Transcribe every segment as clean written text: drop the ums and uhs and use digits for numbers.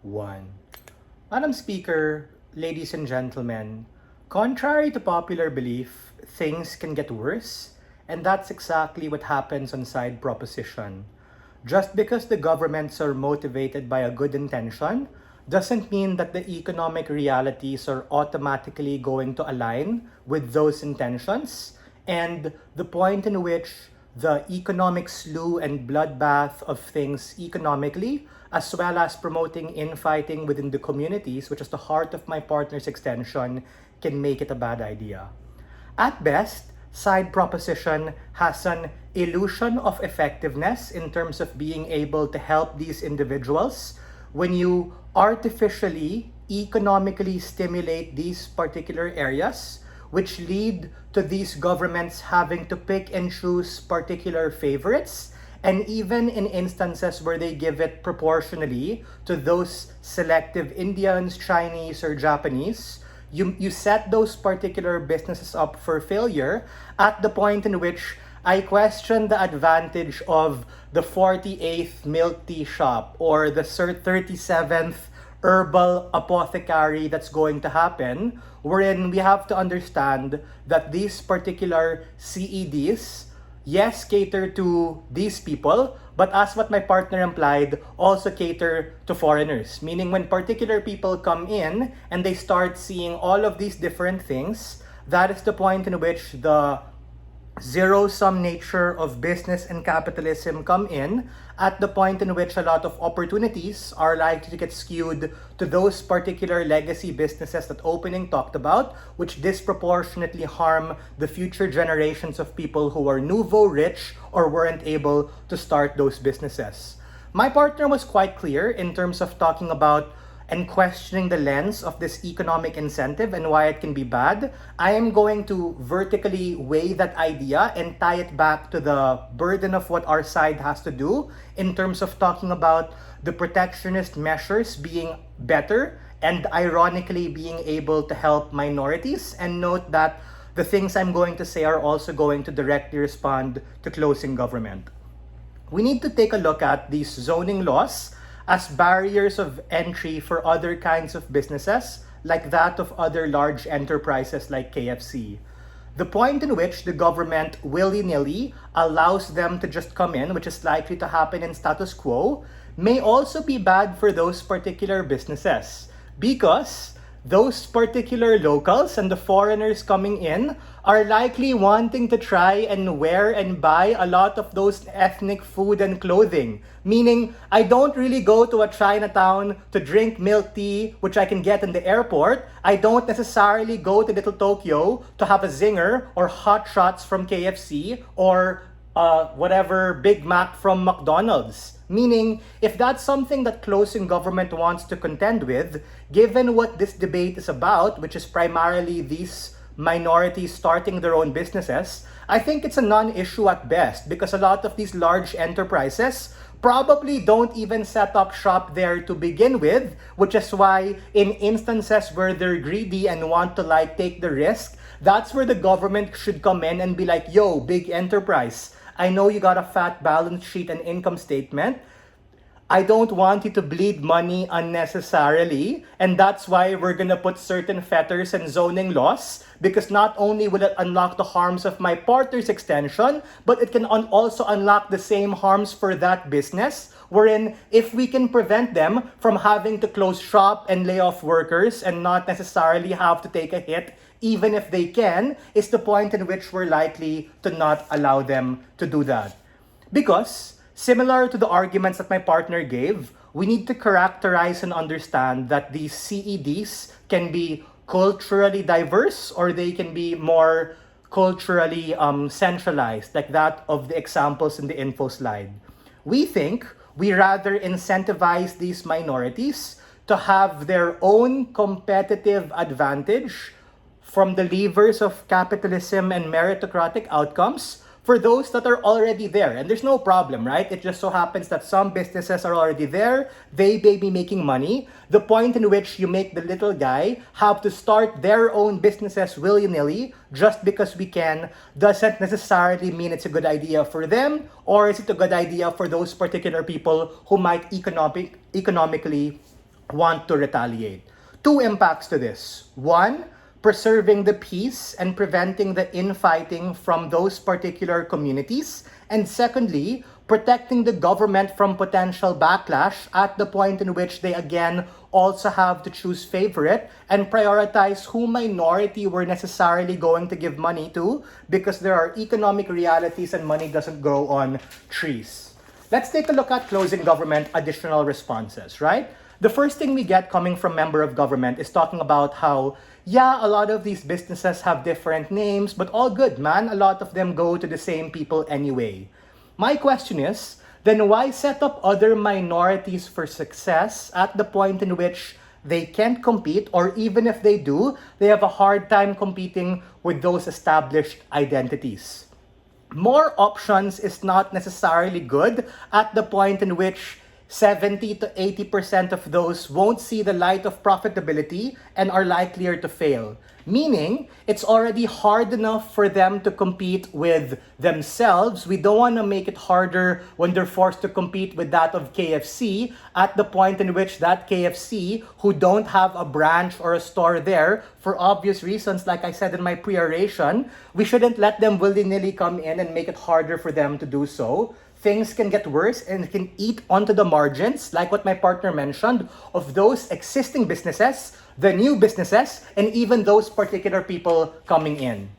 1. Madam Speaker, ladies and gentlemen, contrary to popular belief, things can get worse, and that's exactly what happens on side proposition. Just because the governments are motivated by a good intention doesn't mean that the economic realities are automatically going to align with those intentions, and the point in which the economic slew and bloodbath of things economically, as well as promoting infighting within the communities, which is the heart of my partner's extension, can make it a bad idea. At best, side proposition has an illusion of effectiveness in terms of being able to help these individuals when you artificially, economically stimulate these particular areas, which lead to these governments having to pick and choose particular favorites, and even in instances where they give it proportionally to those selective Indians, Chinese, or Japanese, you set those particular businesses up for failure at the point in which I question the advantage of the 48th milk tea shop or the 37th herbal apothecary that's going to happen, wherein we have to understand that these particular CEDs, yes, cater to these people, but as what my partner implied, also cater to foreigners. Meaning when particular people come in and they start seeing all of these different things, that is the point in which the zero-sum nature of business and capitalism come in, at the point in which a lot of opportunities are likely to get skewed to those particular legacy businesses that opening talked about, which disproportionately harm the future generations of people who are nouveau rich or weren't able to start those businesses. My partner was quite clear in terms of talking about and questioning the lens of this economic incentive and why it can be bad. I am going to vertically weigh that idea and tie it back to the burden of what our side has to do in terms of talking about the protectionist measures being better and ironically being able to help minorities. And note that the things I'm going to say are also going to directly respond to closing government. We need to take a look at these zoning laws as barriers of entry for other kinds of businesses, like that of other large enterprises like KFC. The point in which the government willy-nilly allows them to just come in, which is likely to happen in status quo, may also be bad for those particular businesses, because those particular locals and the foreigners coming in are likely wanting to try and wear and buy a lot of those ethnic food and clothing. Meaning, I don't really go to a Chinatown to drink milk tea, which I can get in the airport. I don't necessarily go to Little Tokyo to have a zinger or hot shots from KFC or whatever Big Mac from McDonald's. Meaning, if that's something that closing government wants to contend with, given what this debate is about, which is primarily these minorities starting their own businesses, I think it's a non-issue at best, because a lot of these large enterprises probably don't even set up shop there to begin with, which is why in instances where they're greedy and want to take the risk, that's where the government should come in and be like, yo, big enterprise, I know you got a fat balance sheet and income statement. I don't want you to bleed money unnecessarily, and that's why we're gonna put certain fetters and zoning laws, because not only will it unlock the harms of my partner's extension, but it can also unlock the same harms for that business, wherein if we can prevent them from having to close shop and lay off workers and not necessarily have to take a hit, even if they can, is the point in which we're likely to not allow them to do that. Because, similar to the arguments that my partner gave, we need to characterize and understand that these CEDs can be culturally diverse or they can be more culturally centralized, like that of the examples in the info slide. We think we rather incentivize these minorities to have their own competitive advantage from the levers of capitalism and meritocratic outcomes for those that are already there. And there's no problem, right? It just so happens that some businesses are already there, they may be making money. The point in which you make the little guy have to start their own businesses willy-nilly just because we can doesn't necessarily mean it's a good idea for them, or is it a good idea for those particular people who might economically want to retaliate. Two impacts to this. One, preserving the peace and preventing the infighting from those particular communities. And secondly, protecting the government from potential backlash at the point in which they again also have to choose favorite and prioritize who minority we're necessarily going to give money to, because there are economic realities and money doesn't grow on trees. Let's take a look at closing government additional responses, right? The first thing we get coming from member of government is talking about how, yeah, a lot of these businesses have different names, but all good, man. A lot of them go to the same people anyway. My question is, then why set up other minorities for success at the point in which they can't compete, or even if they do, they have a hard time competing with those established identities? More options is not necessarily good at the point in which 70 to 80% of those won't see the light of profitability and are likelier to fail. Meaning, it's already hard enough for them to compete with themselves. We don't want to make it harder when they're forced to compete with that of KFC at the point in which that KFC, who don't have a branch or a store there, for obvious reasons, like I said in my pre-oration, we shouldn't let them willy-nilly come in and make it harder for them to do so. Things can get worse and can eat onto the margins, like what my partner mentioned, of those existing businesses, the new businesses, and even those particular people coming in.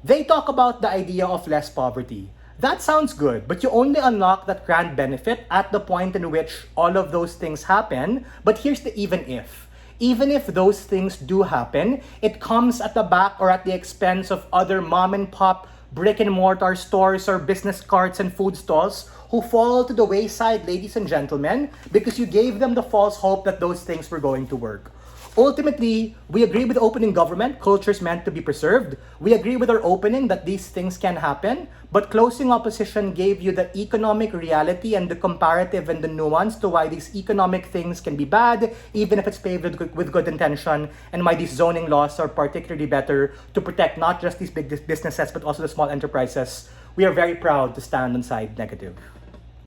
They talk about the idea of less poverty. That sounds good, but you only unlock that grand benefit at the point in which all of those things happen. But here's the even if. Even if those things do happen, it comes at the back or at the expense of other mom and pop brick and mortar stores or business carts and food stalls who fall to the wayside, ladies and gentlemen, because you gave them the false hope that those things were going to work. Ultimately, we agree with opening government. Culture is meant to be preserved. We agree with our opening that these things can happen, but closing opposition gave you the economic reality and the comparative and the nuance to why these economic things can be bad, even if it's paved with good intention, and why these zoning laws are particularly better to protect not just these big businesses, but also the small enterprises. We are very proud to stand on side negative.